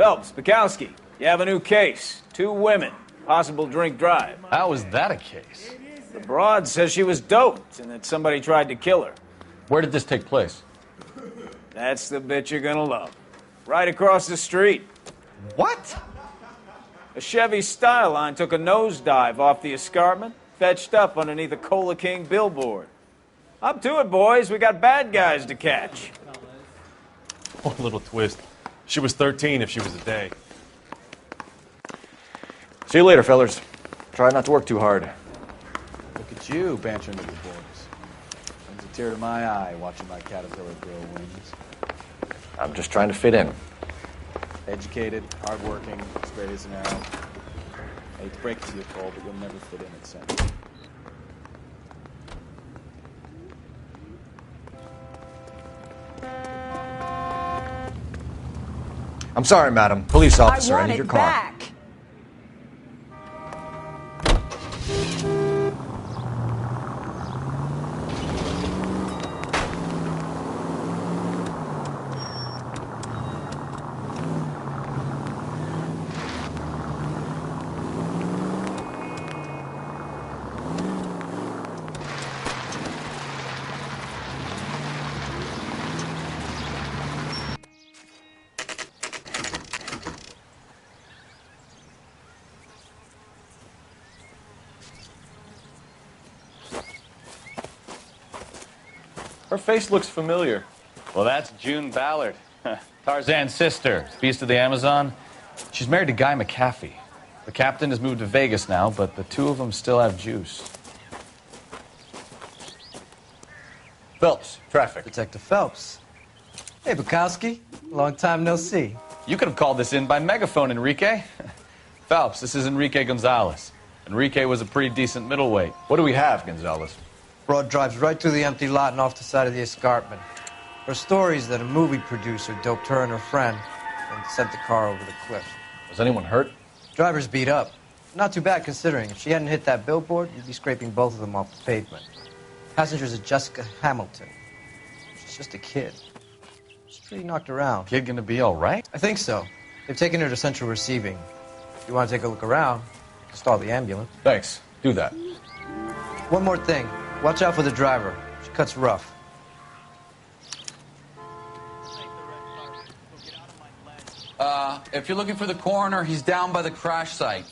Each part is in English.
Phelps, Bukowski, you have a new case. 2 women, possible drink drive. How is that a case? The broad says she was doped and that somebody tried to kill her. Where did this take place? That's the bit you're gonna love. Right across the street. What? A Chevy Styline took a nosedive off the escarpment, fetched up underneath a Cola King billboard. Up to it, boys. We got bad guys to catch. One little twist. She was 13 if she was a day. See you later, fellas. Try not to work too hard. Look at you, bantering with the boys. Brings a tear to my eye watching my caterpillar grow wings. I'm just trying to fit in. Educated, hardworking, straight as an arrow. I hate to break it to you, Cole, but you'll never fit in at center. I'm sorry, madam. Police officer, I need your car. Back. Her face looks familiar. Well, that's June Ballard, Tarzan's sister, beast of the Amazon. She's married to Guy McAfee. The captain has moved to Vegas now, but the 2 of them still have juice. Phelps, traffic. Detective Phelps. Hey, Bukowski. Long time no see. You could have called this in by megaphone, Enrique. Phelps, this is Enrique Gonzalez. Enrique was a pretty decent middleweight. What do we have, Gonzalez? Broad drives right through the empty lot and off the side of the escarpment. Her stories that a movie producer doped her and her friend and sent the car over the cliff. Was anyone hurt? Driver's beat up. Not too bad considering. If she hadn't hit that billboard, you'd be scraping both of them off the pavement. Passenger's a Jessica Hamilton. She's just a kid. She's pretty knocked around. Kid gonna be all right? I think so. They've taken her to central receiving. If you want to take a look around, you can stall the ambulance. Thanks. Do that. One more thing. Watch out for the driver. She cuts rough. If you're looking for the coroner, he's down by the crash site.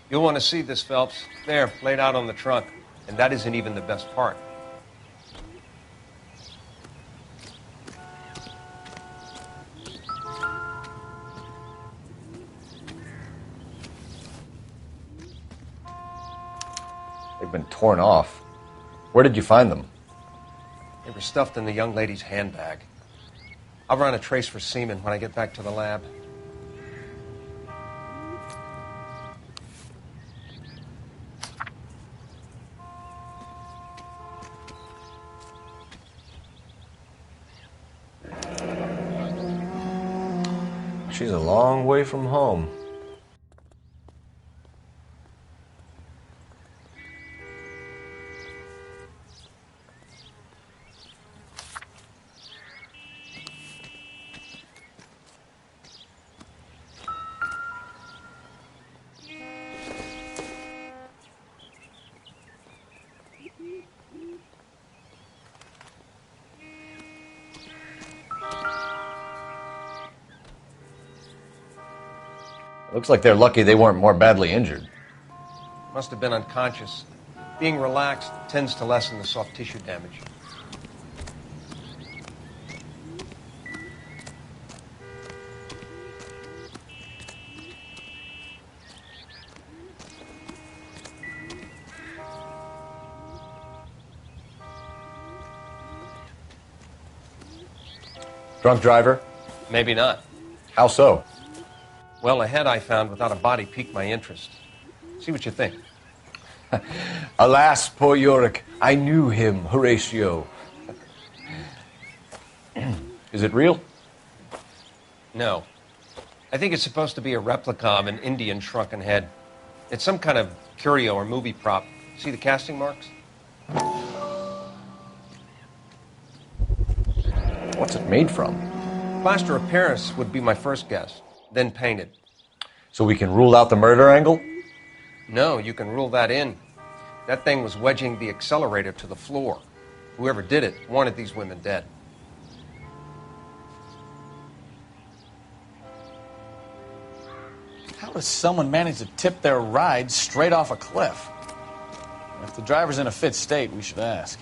You'll want to see this, Phelps. There, laid out on the trunk. And that isn't even the best part. They've been torn off. Where did you find them? They were stuffed in the young lady's handbag. I'll run a trace for semen when I get back to the lab. She's a long way from home. Looks like they're lucky they weren't more badly injured. Must have been unconscious. Being relaxed tends to lessen the soft tissue damage. Drunk driver? Maybe not. How so? Well, a head I found without a body piqued my interest. See what you think. Alas, poor Yorick. I knew him, Horatio. Is it real? No. I think it's supposed to be a replica of an Indian shrunken head. It's some kind of curio or movie prop. See the casting marks? What's it made from? Plaster of Paris would be my first guess, then painted. So we can rule out the murder angle? No, you can rule that in. That thing was wedging the accelerator to the floor. Whoever did it wanted these women dead. How does someone manage to tip their ride straight off a cliff? If the driver's in a fit state, we should ask.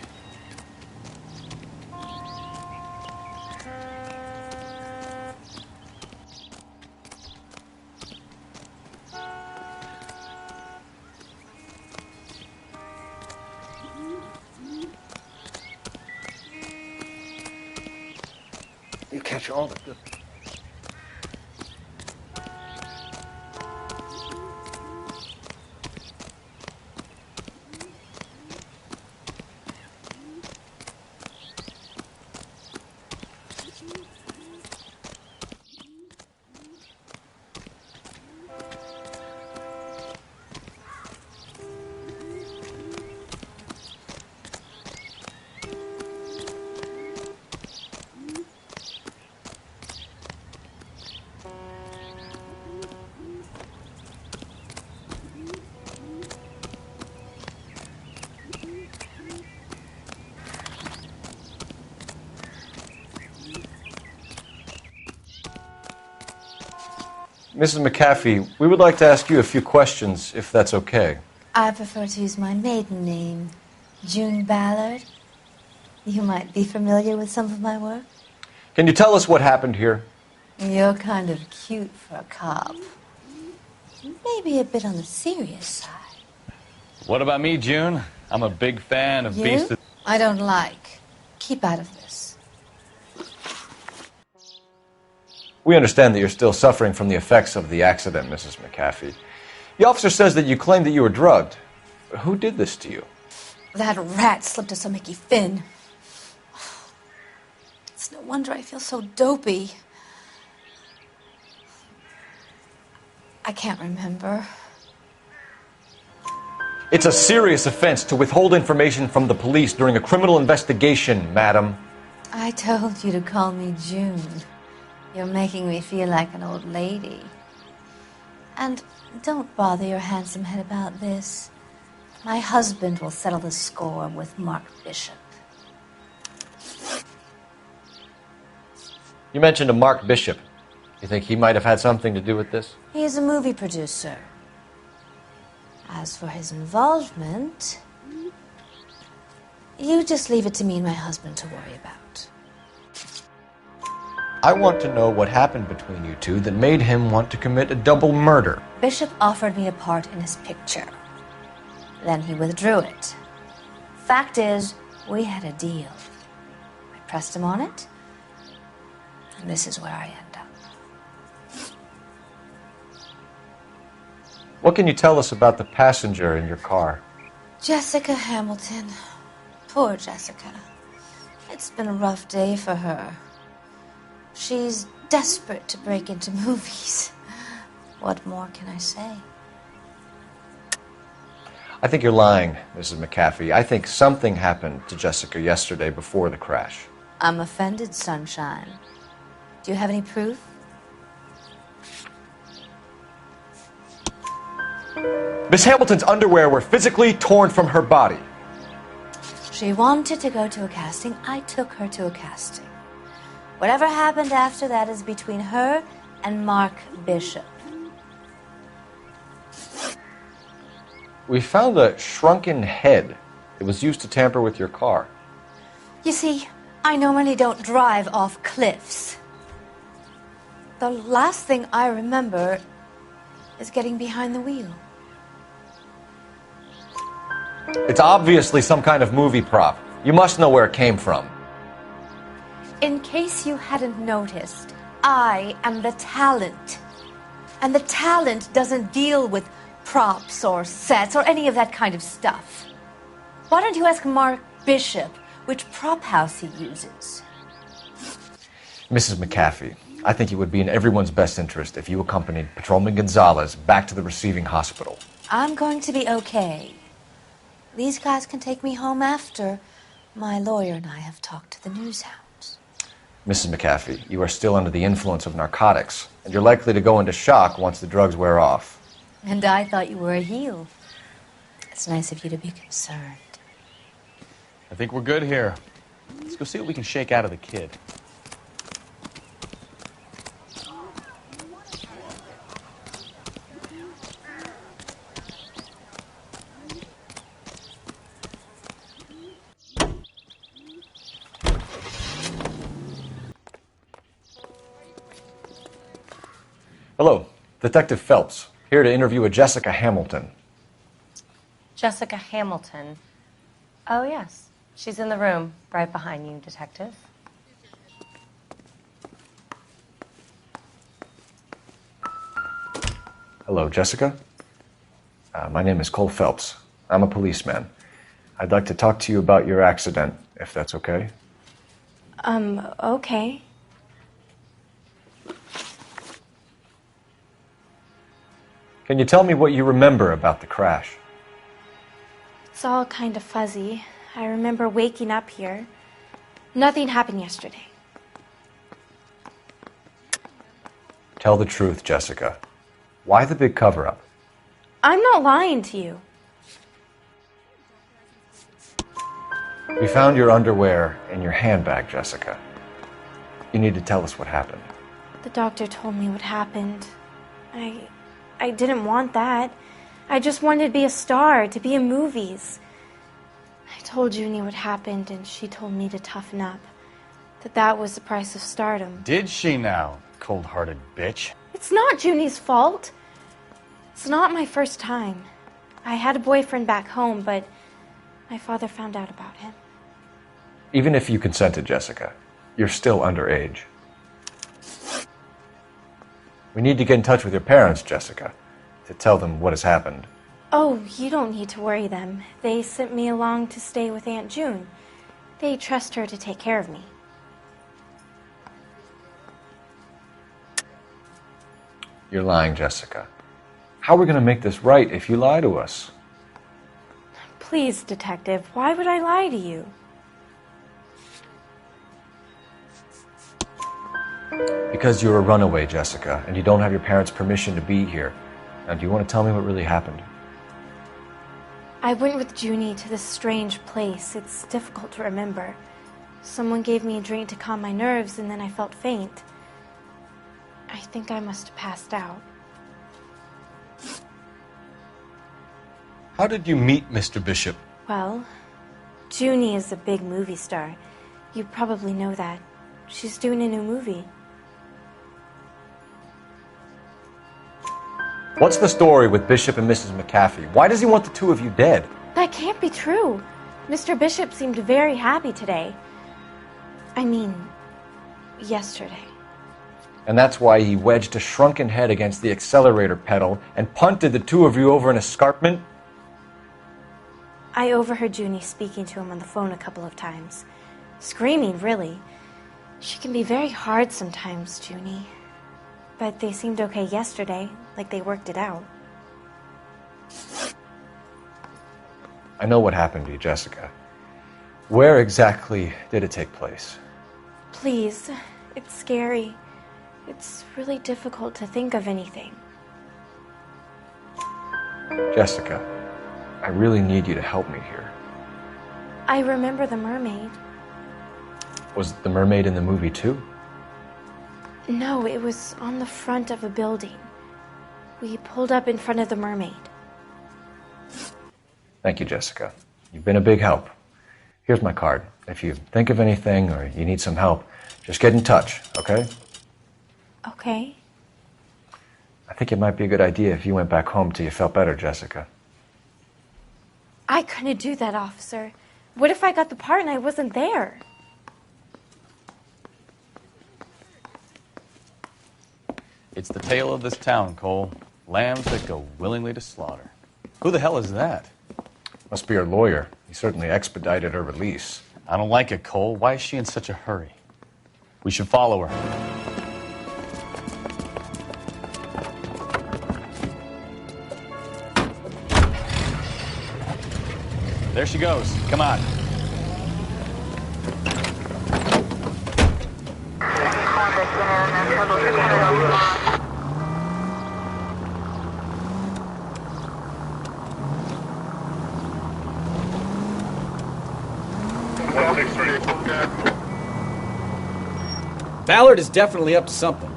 You catch all the good. Mrs. McAfee, we would like to ask you a few questions, if that's okay. I prefer to use my maiden name, June Ballard. You might be familiar with some of my work. Can you tell us what happened here? You're kind of cute for a cop. Maybe a bit on the serious side. What about me, June? I'm a big fan of You? Beast of... I don't like. Keep out of this. We understand that you're still suffering from the effects of the accident, Mrs. McAfee. The officer says that you claimed that you were drugged. Who did this to you? That rat slipped us a Mickey Finn. It's no wonder I feel so dopey. I can't remember. It's a serious offense to withhold information from the police during a criminal investigation, madam. I told you to call me June. You're making me feel like an old lady. And don't bother your handsome head about this. My husband will settle the score with Mark Bishop. You mentioned a Mark Bishop. You think he might have had something to do with this? He is a movie producer. As for his involvement, you just leave it to me and my husband to worry about. I want to know what happened between you two that made him want to commit a double murder. Bishop offered me a part in his picture. Then he withdrew it. Fact is, we had a deal. I pressed him on it, and this is where I end up. What can you tell us about the passenger in your car? Jessica Hamilton. Poor Jessica. It's been a rough day for her. She's desperate to break into movies. What more can I say? I think you're lying, Mrs. McAfee. I think something happened to Jessica yesterday before the crash. I'm offended, Sunshine. Do you have any proof? Miss Hamilton's underwear were physically torn from her body. She wanted to go to a casting. I took her to a casting. Whatever happened after that is between her and Mark Bishop. We found a shrunken head. It was used to tamper with your car. You see, I normally don't drive off cliffs. The last thing I remember is getting behind the wheel. It's obviously some kind of movie prop. You must know where it came from. In case you hadn't noticed, I am the talent. And the talent doesn't deal with props or sets or any of that kind of stuff. Why don't you ask Mark Bishop which prop house he uses? Mrs. McAfee, I think it would be in everyone's best interest if you accompanied Patrolman Gonzalez back to the receiving hospital. I'm going to be okay. These guys can take me home after my lawyer and I have talked to the news hounds. Mrs. McAfee, you are still under the influence of narcotics, and you're likely to go into shock once the drugs wear off. And I thought you were a heel. It's nice of you to be concerned. I think we're good here. Let's go see what we can shake out of the kid. Hello, Detective Phelps, here to interview a Jessica Hamilton. Jessica Hamilton. Oh, yes. She's in the room, right behind you, Detective. Hello, Jessica. My name is Cole Phelps. I'm a policeman. I'd like to talk to you about your accident, if that's okay. Okay. Can you tell me what you remember about the crash? It's all kind of fuzzy. I remember waking up here. Nothing happened yesterday. Tell the truth, Jessica. Why the big cover-up? I'm not lying to you. We found your underwear in your handbag, Jessica. You need to tell us what happened. The doctor told me what happened. I didn't want that. I just wanted to be a star, to be in movies. I told Junie what happened, and she told me to toughen up. That was the price of stardom. Did she now, cold-hearted bitch? It's not Junie's fault. It's not my first time. I had a boyfriend back home, but my father found out about him. Even if you consented, Jessica, you're still underage. We need to get in touch with your parents, Jessica, to tell them what has happened. Oh, you don't need to worry them. They sent me along to stay with Aunt June. They trust her to take care of me. You're lying, Jessica. How are we going to make this right if you lie to us? Please, Detective, why would I lie to you? Because you're a runaway, Jessica, and you don't have your parents' permission to be here. Now, do you want to tell me what really happened? I went with Junie to this strange place. It's difficult to remember. Someone gave me a drink to calm my nerves, and then I felt faint. I think I must have passed out. How did you meet Mr. Bishop? Well, Junie is a big movie star. You probably know that. She's doing a new movie. What's the story with Bishop and Mrs. McAfee? Why does he want the two of you dead? That can't be true. Mr. Bishop seemed very happy today. I mean, yesterday. And that's why he wedged a shrunken head against the accelerator pedal and punted the two of you over an escarpment? I overheard Junie speaking to him on the phone a couple of times. Screaming, really. She can be very hard sometimes, Junie. But they seemed okay yesterday, like they worked it out. I know what happened to you, Jessica. Where exactly did it take place? Please, it's scary. It's really difficult to think of anything. Jessica, I really need you to help me here. I remember the mermaid. Was the mermaid in the movie too? No, it was on the front of a building. We pulled up in front of the mermaid. Thank you, Jessica. You've been a big help. Here's my card. If you think of anything or you need some help, just get in touch, okay? Okay. I think it might be a good idea if you went back home till you felt better, Jessica. I couldn't do that, officer. What if I got the part and I wasn't there? It's the tale of this town, Cole. Lambs that go willingly to slaughter. Who the hell is that? Must be her lawyer. He certainly expedited her release. I don't like it, Cole. Why is she in such a hurry? We should follow her. There she goes. Come on. Ballard is definitely up to something.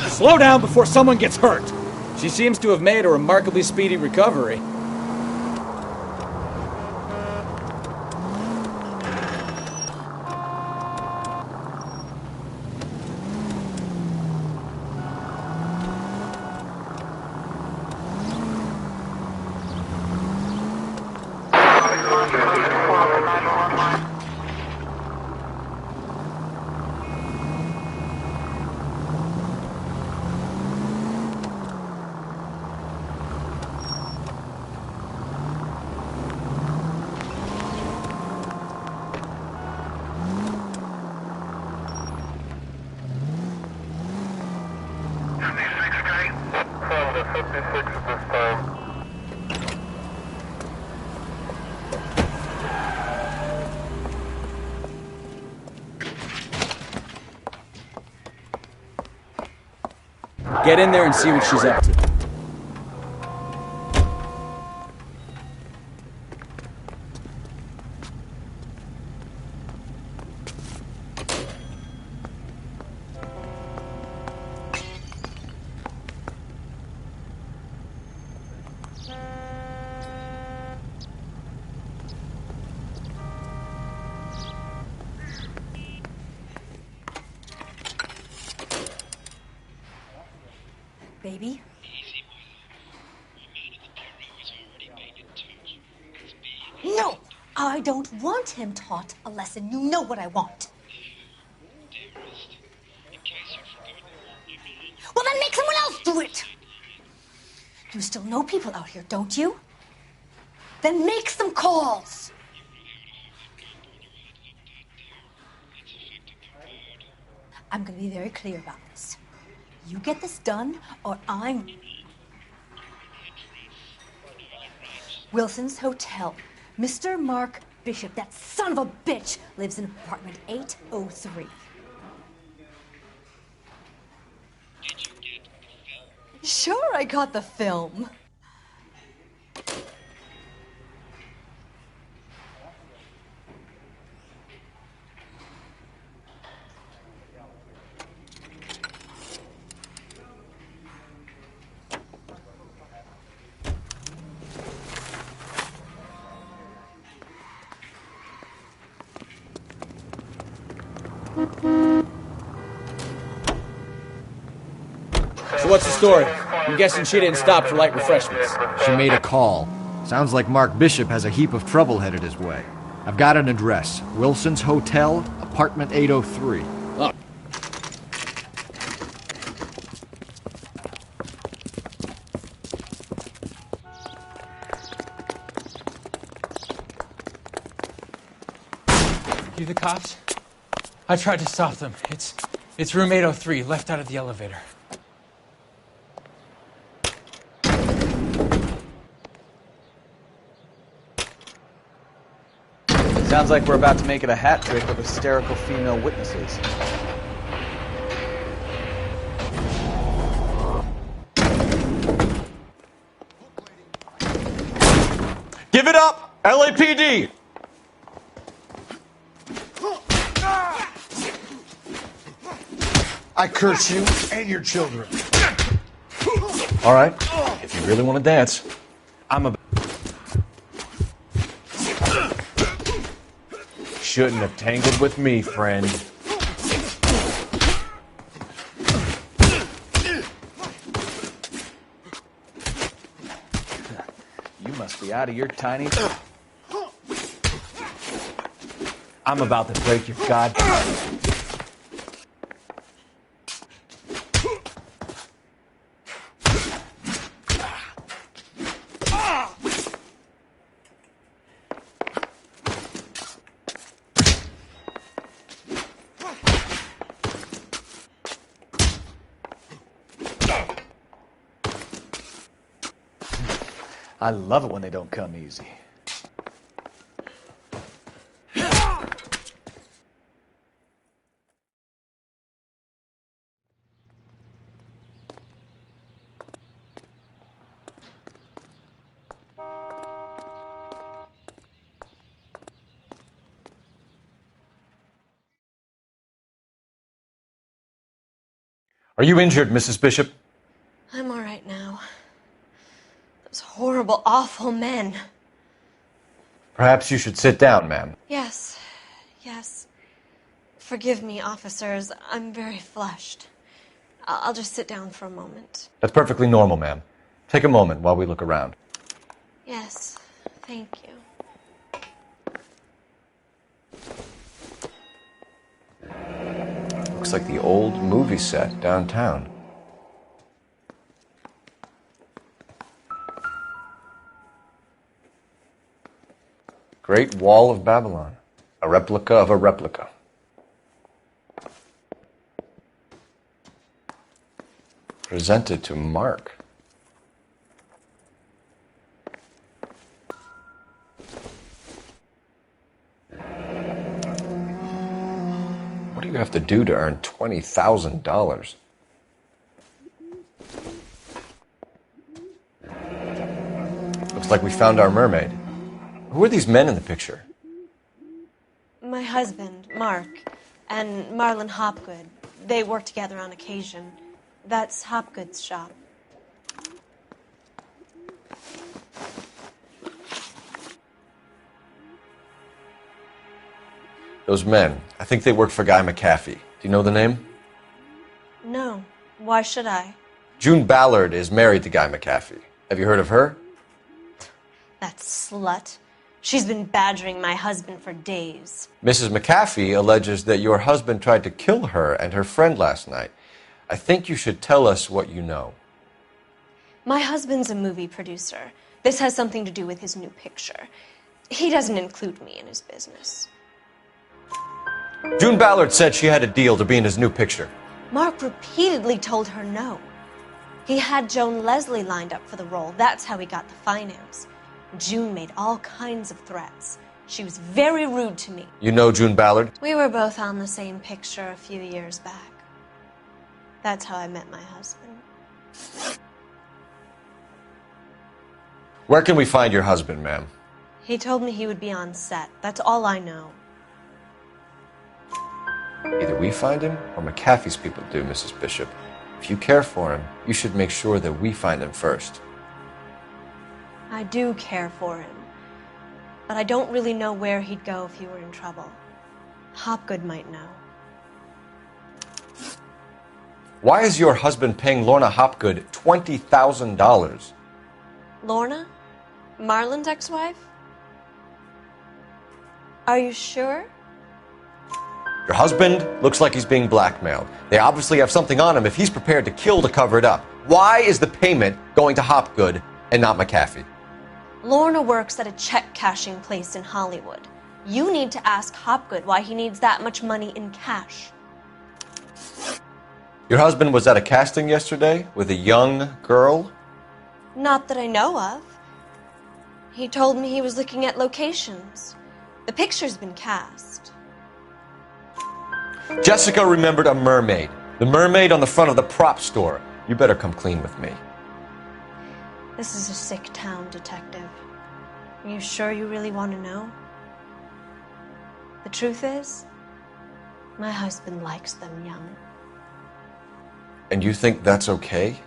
Slow down before someone gets hurt. She seems to have made a remarkably speedy recovery. Get in there and see what she's up to. Baby? No! I don't want him taught a lesson. You know what I want. Well, then make someone else do it! You still know people out here, don't you? Then make some calls! I'm gonna be very clear about this. You get this done, or I'm... Wilson's Hotel. Mr. Mark Bishop, that son of a bitch, lives in apartment 803. Sure, I got the film. So what's the story? I'm guessing she didn't stop for light refreshments. She made a call. Sounds like Mark Bishop has a heap of trouble headed his way. I've got an address. Wilson's Hotel, apartment 803. Oh. You the cops? I tried to stop them. It's room 803, left out of the elevator. Sounds like we're about to make it a hat trick of hysterical female witnesses. Give it up! LAPD! I curse you and your children. All right, if you really want to dance. I'm a... Shouldn't have tangled with me, friend. You must be out of your tiny... I'm about to break your god. I love it when they don't come easy. Are you injured, Mrs. Bishop? I'm all right now. Those horrible, awful men. Perhaps you should sit down, ma'am. Yes, yes. Forgive me, officers. I'm very flushed. I'll just sit down for a moment. That's perfectly normal, ma'am. Take a moment while we look around. Yes, thank you. Looks like the old movie set downtown. Great Wall of Babylon. A replica of a replica. Presented to Mark. What do you have to do to earn $20,000? Looks like we found our mermaid. Who are these men in the picture? My husband, Mark, and Marlon Hopgood. They work together on occasion. That's Hopgood's shop. Those men, I think they work for Guy McAfee. Do you know the name? No. Why should I? June Ballard is married to Guy McAfee. Have you heard of her? That slut. She's been badgering my husband for days. Mrs. McAfee alleges that your husband tried to kill her and her friend last night. I think you should tell us what you know. My husband's a movie producer. This has something to do with his new picture. He doesn't include me in his business. June Ballard said she had a deal to be in his new picture. Mark repeatedly told her no. He had Joan Leslie lined up for the role. That's how he got the finance. June made all kinds of threats. She was very rude to me. You know June Ballard? We were both on the same picture a few years back. That's how I met my husband. Where can we find your husband, ma'am? He told me he would be on set. That's all I know. Either we find him or McAfee's people do, Mrs. Bishop. If you care for him, you should make sure that we find him first. I do care for him. But I don't really know where he'd go if he were in trouble. Hopgood might know. Why is your husband paying Lorna Hopgood $20,000? Lorna? Marlon's ex-wife? Are you sure? Your husband looks like he's being blackmailed. They obviously have something on him if he's prepared to kill to cover it up. Why is the payment going to Hopgood and not McAfee? Lorna works at a check-cashing place in Hollywood. You need to ask Hopgood why he needs that much money in cash. Your husband was at a casting yesterday with a young girl? Not that I know of. He told me he was looking at locations. The picture's been cast. Jessica remembered a mermaid. The mermaid on the front of the prop store. You better come clean with me. This is a sick town, Detective. Are you sure you really want to know? The truth is, my husband likes them young. And you think that's okay?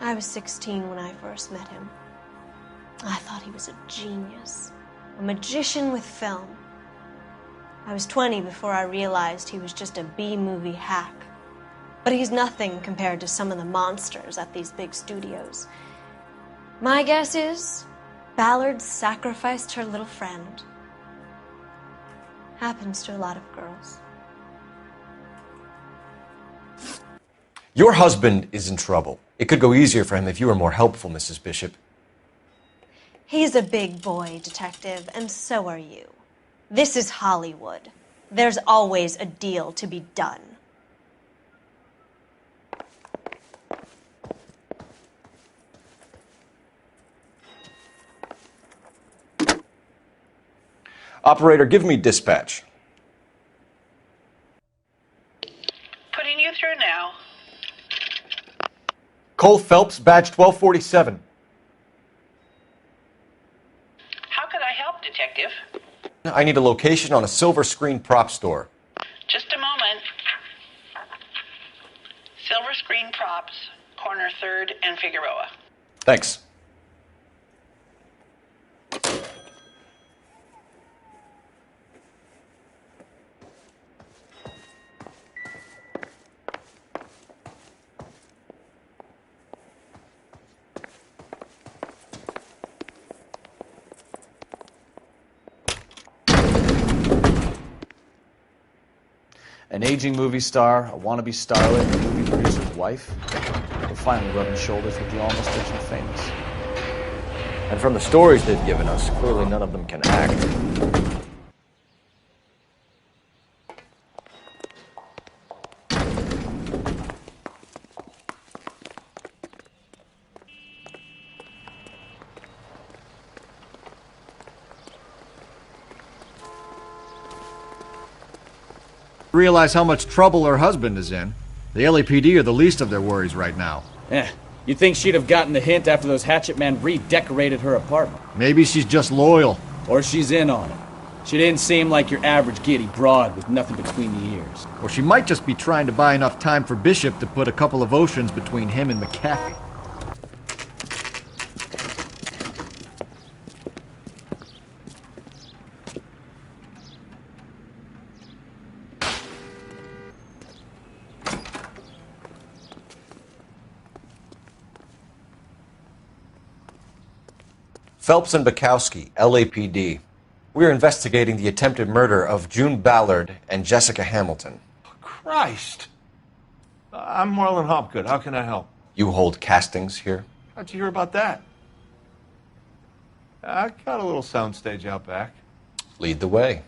I was 16 when I first met him. I thought he was a genius, a magician with film. I was 20 before I realized he was just a B-movie hack. But he's nothing compared to some of the monsters at these big studios. My guess is Ballard sacrificed her little friend. Happens to a lot of girls. Your husband is in trouble. It could go easier for him if you were more helpful, Mrs. Bishop. He's a big boy, Detective, and so are you. This is Hollywood. There's always a deal to be done. Operator, give me dispatch. Putting you through now. Cole Phelps, badge 1247. How could I help, Detective? I need a location on a silver screen prop store. Just a moment. Silver Screen Props, corner 3rd and Figueroa. Thanks. An aging movie star, a wannabe starlet, a movie producer's wife. We're finally rubbing shoulders with the almost rich and famous. And from the stories they've given us, clearly none of them can act. Realize how much trouble her husband is in. The LAPD are the least of their worries right now. You'd think she'd have gotten the hint after those hatchet men redecorated her apartment. Maybe she's just loyal. Or she's in on it. She didn't seem like your average giddy broad with nothing between the ears. Or she might just be trying to buy enough time for Bishop to put a couple of oceans between him and McAfee. Phelps and Bukowski, LAPD. We are investigating the attempted murder of June Ballard and Jessica Hamilton. Christ! I'm Marlon Hopgood. How can I help? You hold castings here? How'd you hear about that? I got a little soundstage out back. Lead the way.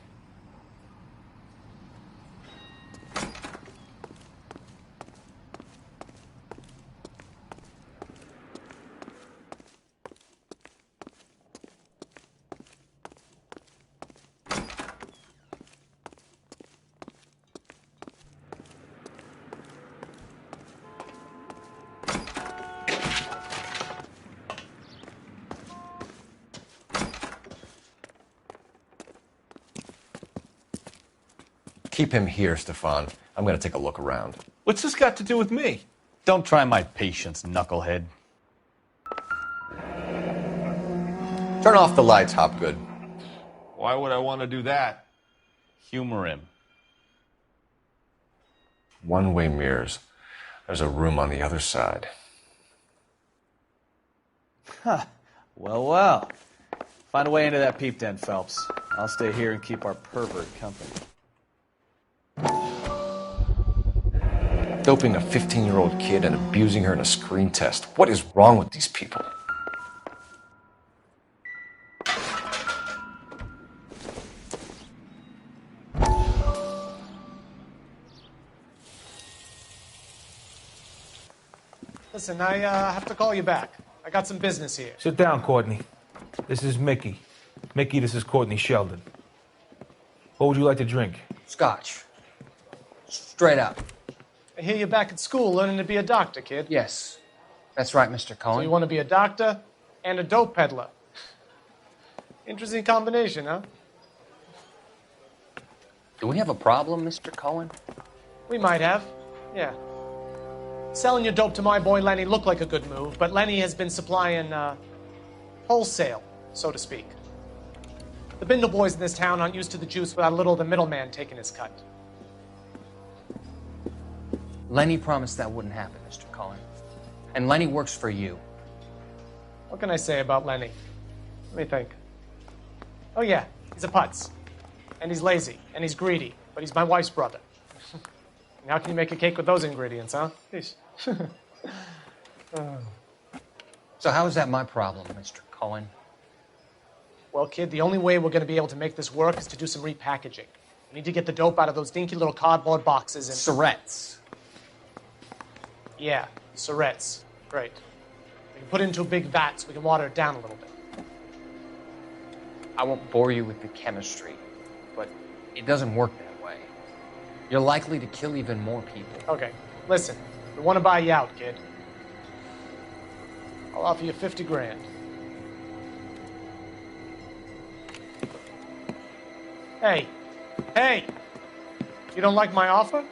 Keep him here, Stefan. I'm going to take a look around. What's this got to do with me? Don't try my patience, knucklehead. Turn off the lights, Hopgood. Why would I want to do that? Humor him. One-way mirrors. There's a room on the other side. Huh. Well. Find a way into that peep den, Phelps. I'll stay here and keep our pervert company. Doping a 15-year-old kid and abusing her in a screen test. What is wrong with these people? Listen, I have to call you back. I got some business here. Sit down, Courtney. This is Mickey. Mickey, this is Courtney Sheldon. What would you like to drink? Scotch. Straight up. I hear you're back at school learning to be a doctor, kid. Yes. That's right, Mr. Cohen. So you want to be a doctor and a dope peddler. Interesting combination, huh? Do we have a problem, Mr. Cohen? We might have, yeah. Selling your dope to my boy Lenny looked like a good move, but Lenny has been supplying wholesale, so to speak. The Bindle boys in this town aren't used to the juice without a little of the middleman taking his cut. Lenny promised that wouldn't happen, Mr. Cohen. And Lenny works for you. What can I say about Lenny? Let me think. Oh, yeah, he's a putz. And he's lazy. And he's greedy. But he's my wife's brother. And how can you make a cake with those ingredients, huh? Jeez. So how is that my problem, Mr. Cohen? Well, kid, the only way we're going to be able to make this work is to do some repackaging. We need to get the dope out of those dinky little cardboard boxes and... Surrettes. Yeah, surrettes. Right. We can put it into a big vat so we can water it down a little bit. I won't bore you with the chemistry, but it doesn't work that way. You're likely to kill even more people. Okay, listen. We want to buy you out, kid. I'll offer you 50 grand. Hey. Hey! You don't like my offer?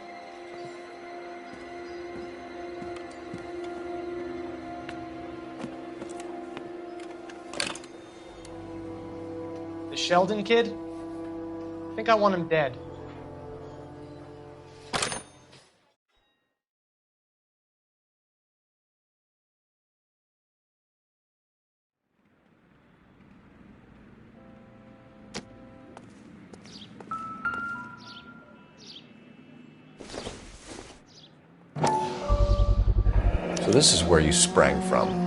The Sheldon kid? I think I want him dead. So this is where you sprang from.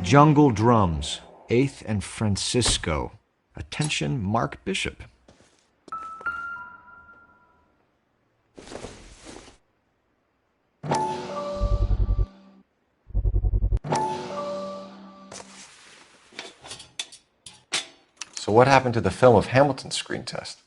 Jungle Drums, 8th and Francisco. Attention, Mark Bishop. So what happened to the film of Hamilton's screen test?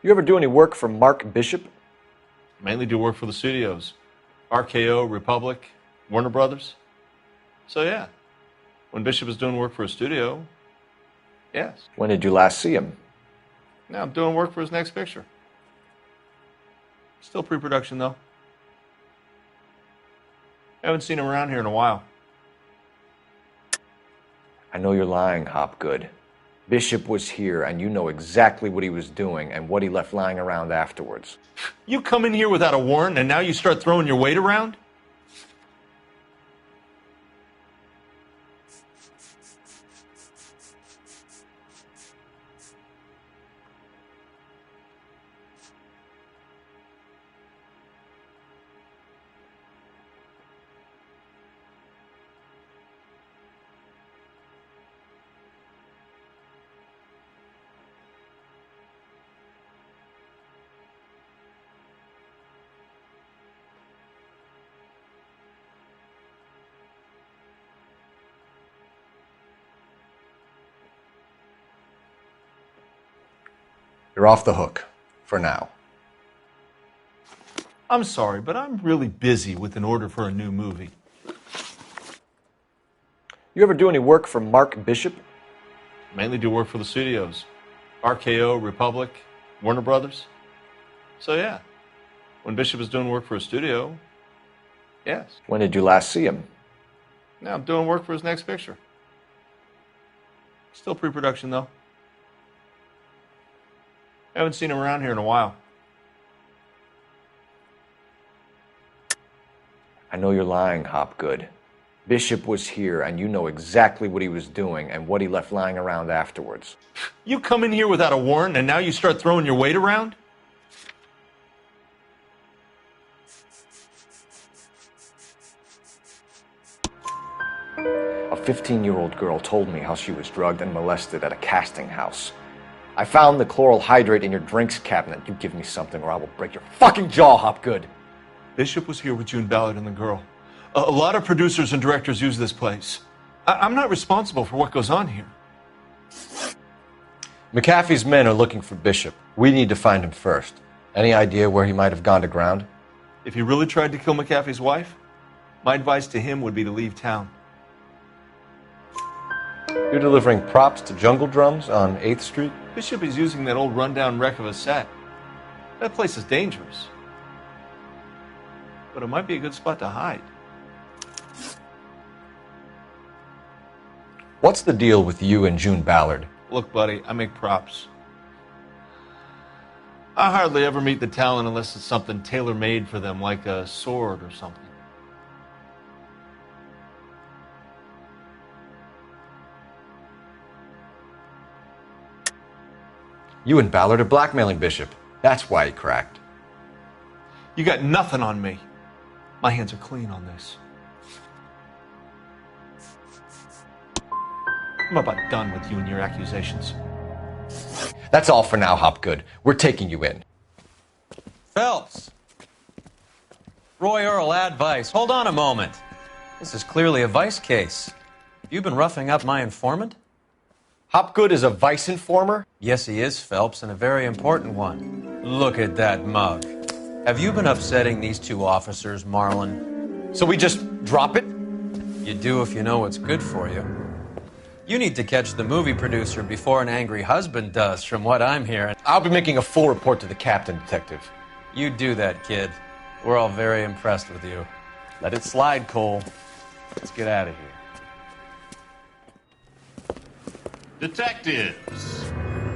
You ever do any work for Mark Bishop? Mainly do work for the studios. RKO, Republic, Warner Brothers. So yeah, when Bishop is doing work for a studio, yes. When did you last see him? Now I'm doing work for his next picture. Still pre-production though. Haven't seen him around here in a while. I know you're lying, Hopgood. Bishop was here, and you know exactly what he was doing and what he left lying around afterwards. You come in here without a warrant, and now you start throwing your weight around? You're off the hook, for now. I'm sorry, but I'm really busy with an order for a new movie. You ever do any work for Mark Bishop? Mainly do work for the studios. RKO, Republic, Warner Brothers. So yeah, When Bishop is doing work for a studio, yes. When did you last see him? Now I'm doing work for his next picture. Still pre-production, though. Haven't seen him around here in a while. I know you're lying, Hopgood. Bishop was here, and you know exactly what he was doing and what he left lying around afterwards. You come in here without a warrant, and now you start throwing your weight around? A 15-year-old girl told me how she was drugged and molested at a casting house. I found the chloral hydrate in your drinks cabinet. You give me something or I will break your fucking jaw, Hopgood. Bishop was here with June Ballard and the girl. A lot of producers and directors use this place. I'm not responsible for what goes on here. McAfee's men are looking for Bishop. We need to find him first. Any idea where he might have gone to ground? If he really tried to kill McAfee's wife, my advice to him would be to leave town. You're delivering props to Jungle Drums on 8th Street? Bishop is using that old rundown wreck of a set. That place is dangerous. But it might be a good spot to hide. What's the deal with you and June Ballard? Look, buddy, I make props. I hardly ever meet the talent unless it's something tailor-made for them, like a sword or something. You and Ballard are blackmailing Bishop. That's why he cracked. You got nothing on me. My hands are clean on this. I'm about done with you and your accusations. That's all for now, Hopgood. We're taking you in. Phelps! Roy Earl, advice. Hold on a moment. This is clearly a vice case. You've been roughing up my informant? Hopgood is a vice informer? Yes, he is, Phelps, and a very important one. Look at that mug. Have you been upsetting these two officers, Marlin? So we just drop it? You do if you know what's good for you. You need to catch the movie producer before an angry husband does, from what I'm hearing. I'll be making a full report to the captain, Detective. You do that, kid. We're all very impressed with you. Let it slide, Cole. Let's get out of here. Detectives.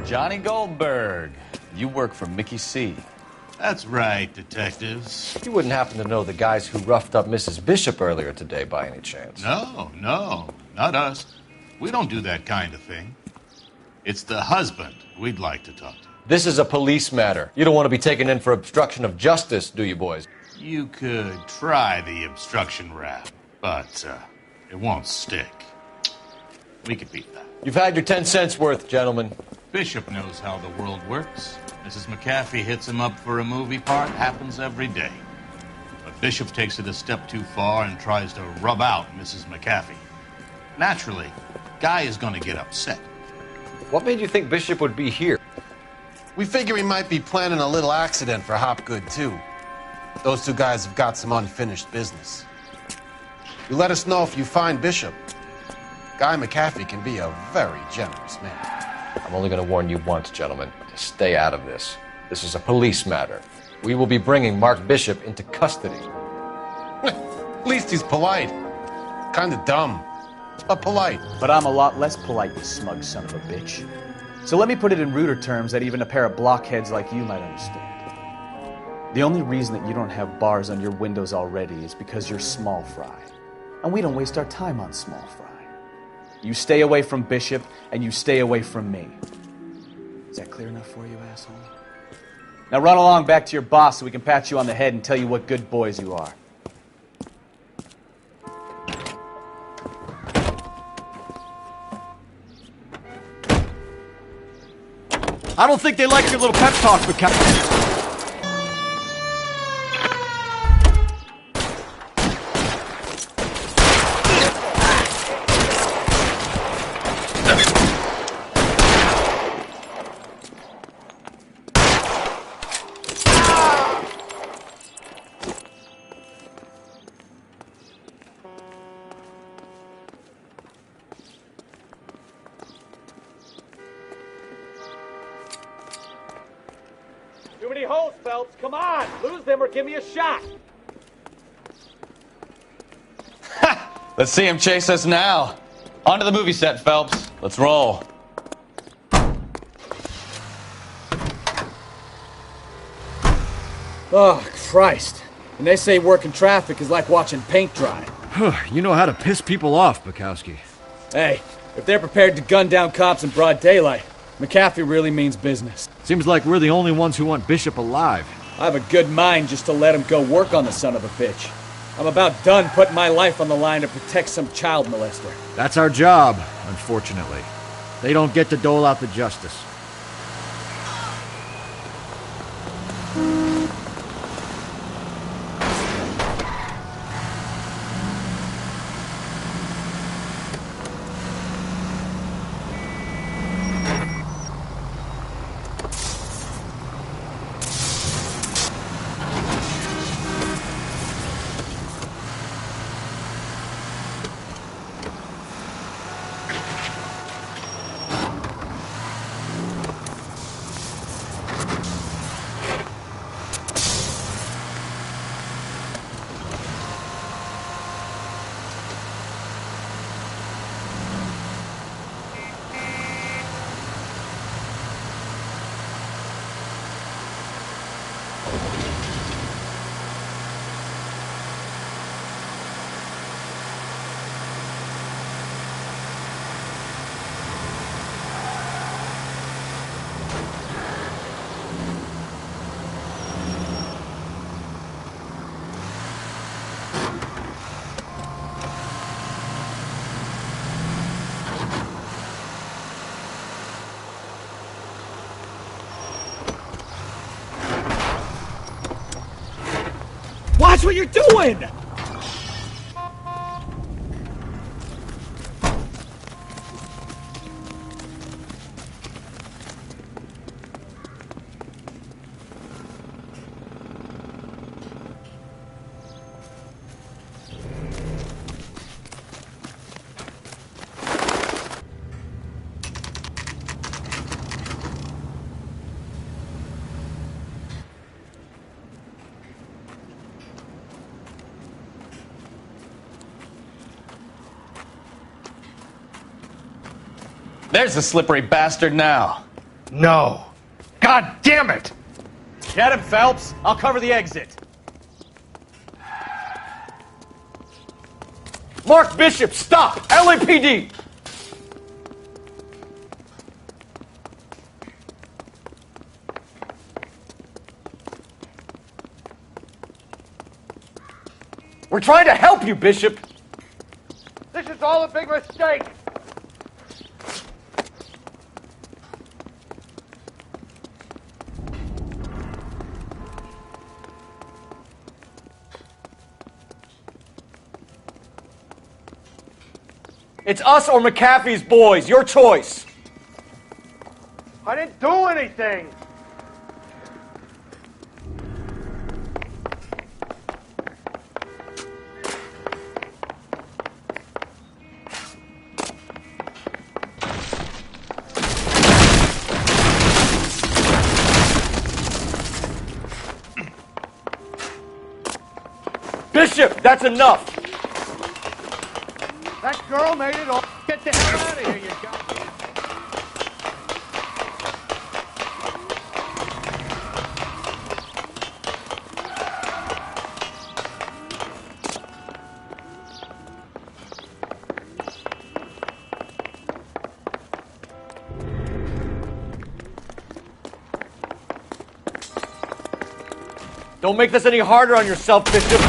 Johnny Goldberg. You work for Mickey C. That's right, detectives. You wouldn't happen to know the guys who roughed up Mrs. Bishop earlier today by any chance? No, not us. We don't do that kind of thing. It's the husband we'd like to talk to. This is a police matter. You don't want to be taken in for obstruction of justice, do you, boys? You could try the obstruction rap, but it won't stick. We could beat that. You've had your 10 cents worth, gentlemen. Bishop knows how the world works. Mrs. McAfee hits him up for a movie part. Happens every day. But Bishop takes it a step too far and tries to rub out Mrs. McAfee. Naturally, Guy is going to get upset. What made you think Bishop would be here? We figure he might be planning a little accident for Hopgood, too. Those two guys have got some unfinished business. You let us know if you find Bishop. Guy McAfee can be a very generous man. I'm only going to warn you once, gentlemen, to stay out of this. This is a police matter. We will be bringing Mark Bishop into custody. At least he's polite. Kind of dumb, but polite. But I'm a lot less polite, you smug son of a bitch. So let me put it in ruder terms that even a pair of blockheads like you might understand. The only reason that you don't have bars on your windows already is because you're small fry. And we don't waste our time on small fry. You stay away from Bishop, and you stay away from me. Is that clear enough for you, asshole? Now run along back to your boss so we can pat you on the head and tell you what good boys you are. I don't think they like your little pep talk, McAfee. many holes, Phelps. Come on. Lose them or give me a shot. Let's see him chase us now. Onto the movie set, Phelps. Let's roll. Oh, Christ. And they say working traffic is like watching paint dry. You know how to piss people off, Bukowski. Hey, if they're prepared to gun down cops in broad daylight, McAfee really means business. Seems like we're the only ones who want Bishop alive. I have a good mind just to let him go work on the son of a bitch. I'm about done putting my life on the line to protect some child molester. That's our job, unfortunately. They don't get to dole out the justice. Watch what you're doing! There's the slippery bastard now. No. God damn it! Get him, Phelps. I'll cover the exit. Mark Bishop, stop! LAPD! We're trying to help you, Bishop! This is all a big mistake! It's us or McAfee's boys. Your choice. I didn't do anything! Bishop, that's enough. That girl made it all. Get the hell out of here, you goddamn. Don't make this any harder on yourself, Bishop.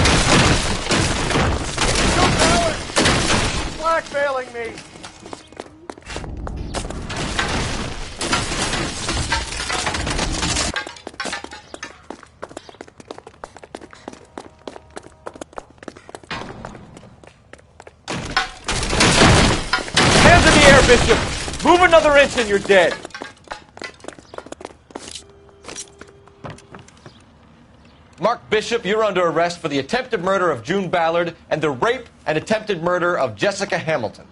Blackmailing me. Hands in the air, Bishop. Move another inch and you're dead. Mark Bishop, you're under arrest for the attempted murder of June Ballard and the rape and attempted murder of Jessica Hamilton.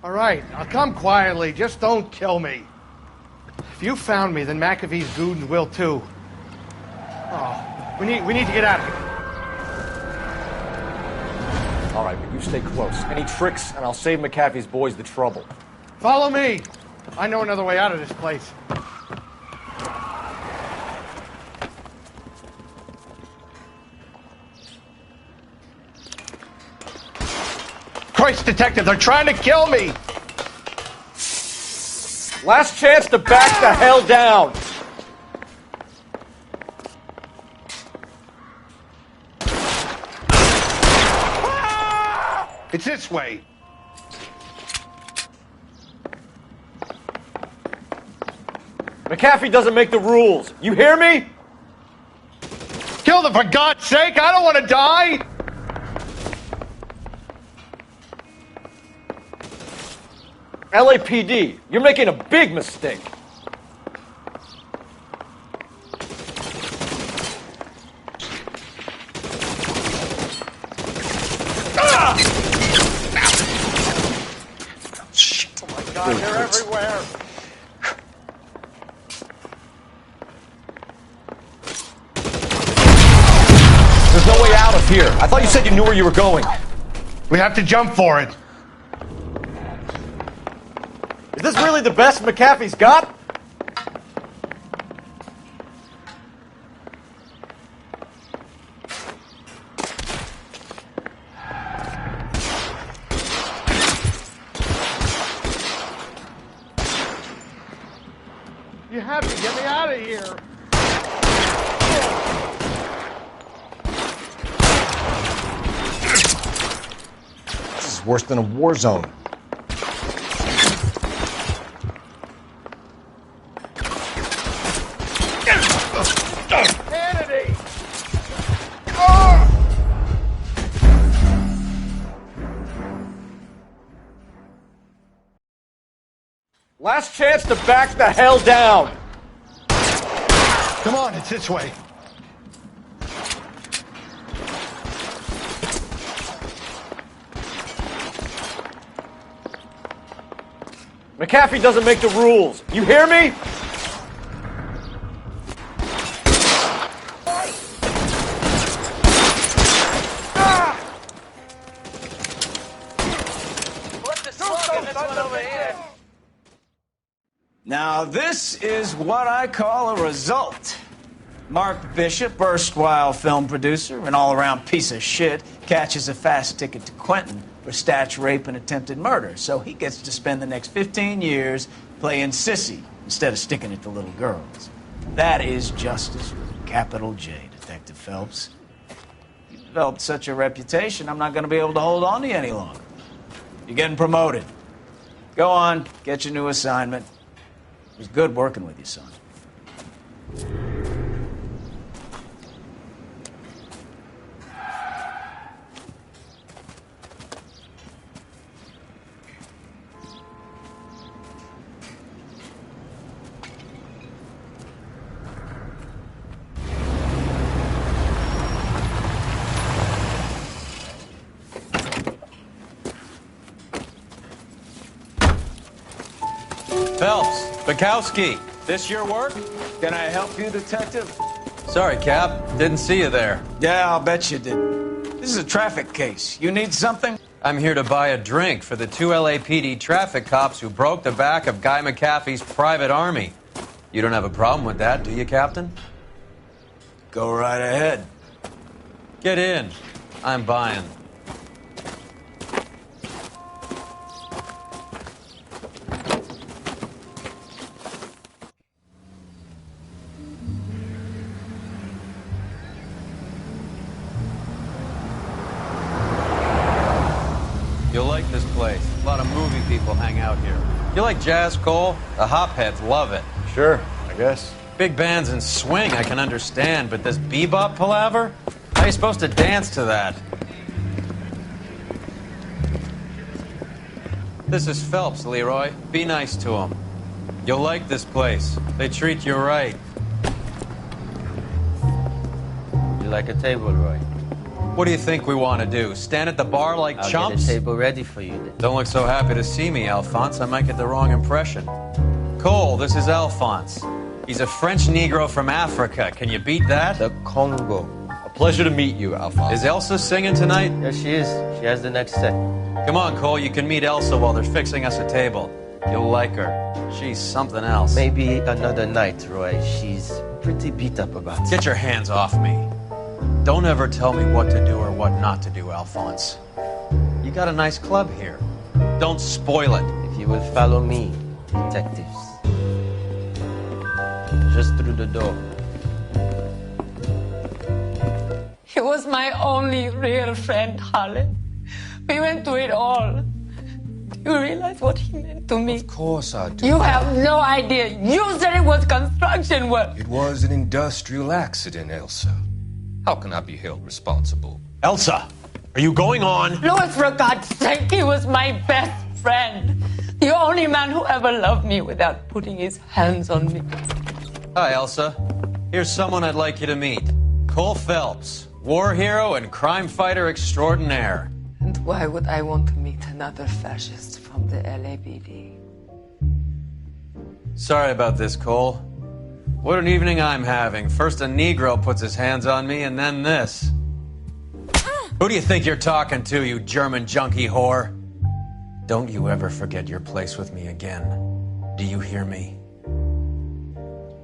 All right, I'll come quietly. Just don't kill me. If you found me, then McAfee's goons will too. Oh, we need to get out of here. All right, but you stay close. Any tricks, and I'll save McAfee's boys the trouble. Follow me. I know another way out of this place. Christ, detective, they're trying to kill me! Last chance to back the hell down! It's this way. McAfee doesn't make the rules. You hear me? Kill them for God's sake! I don't want to die! LAPD, you're making a big mistake. Shit, oh my God, they're everywhere. There's no way out of here. I thought you said you knew where you were going. We have to jump for it. Is this really the best McAfee's got? You have to get me out of here. This is worse than a war zone. Last chance to back the hell down. Come on, it's this way. McAfee doesn't make the rules. You hear me? Now, this is what I call a result. Mark Bishop, erstwhile film producer and all-around piece of shit, catches a fast ticket to Quentin for statch rape and attempted murder, so he gets to spend the next 15 years playing sissy instead of sticking it to little girls. That is justice with a capital J, Detective Phelps. You developed such a reputation, I'm not going to be able to hold on to you any longer. You're getting promoted. Go on, get your new assignment. It was good working with you, son. Phelps, Bukowski, this your work? Can I help you, Detective? Sorry, Cap. Didn't see you there. Yeah, I'll bet you didn't. This is a traffic case. You need something? I'm here to buy a drink for the 2 LAPD traffic cops who broke the back of Guy McAfee's private army. You don't have a problem with that, do you, Captain? Go right ahead. Get in. I'm buying. You'll like this place. A lot of movie people hang out here. You like jazz, Cole? The hopheads love it. Sure, I guess. Big bands and swing I can understand, but this bebop palaver? How are you supposed to dance to that? This is Phelps, Leroy. Be nice to him. You'll like this place. They treat you right. You like a table, Roy? What do you think we want to do? Stand at the bar like I'll chumps? get a table ready for you then. Don't look so happy to see me, Alphonse. I might get the wrong impression. Cole, this is Alphonse. He's a French Negro from Africa. Can you beat that? The Congo. A pleasure to meet you, Alphonse. Is Elsa singing tonight? Yes, she is. She has the next set. Come on, Cole, you can meet Elsa while they're fixing us a table. You'll like her. She's something else. Maybe another night, Roy. She's pretty beat up about it. Get your hands off me. Don't ever tell me what to do or what not to do, Alphonse. You got a nice club here. Don't spoil it. If you will follow me, detectives. Just through the door. He was my only real friend, Harlan. We went through it all. Do you realize what he meant to me? Of course I do. You have no idea. You said it was construction work. It was an industrial accident, Elsa. How can I be held responsible? Elsa, are you going on? Louis, for God's sake, he was my best friend. The only man who ever loved me without putting his hands on me. Hi, Elsa. Here's someone I'd like you to meet. Cole Phelps, war hero and crime fighter extraordinaire. And why would I want to meet another fascist from the LAPD? Sorry about this, Cole. What an evening I'm having. First a Negro puts his hands on me, and then this. Who do you think you're talking to, you German junkie whore? Don't you ever forget your place with me again. Do you hear me?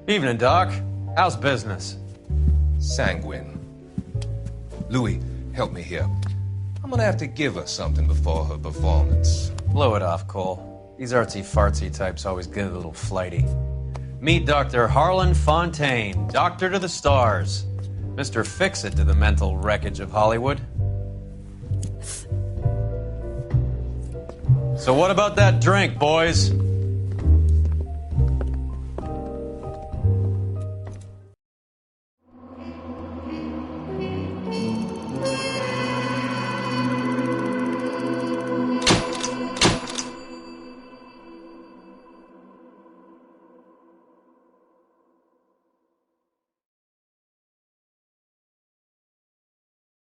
Evening, Doc. How's business? Sanguine. Louis, help me here. I'm gonna have to give her something before her performance. Blow it off, Cole. These artsy-fartsy types always get a little flighty. Meet Dr. Harlan Fontaine, doctor to the stars. Mr. Fix-It to the mental wreckage of Hollywood. So what about that drink, boys?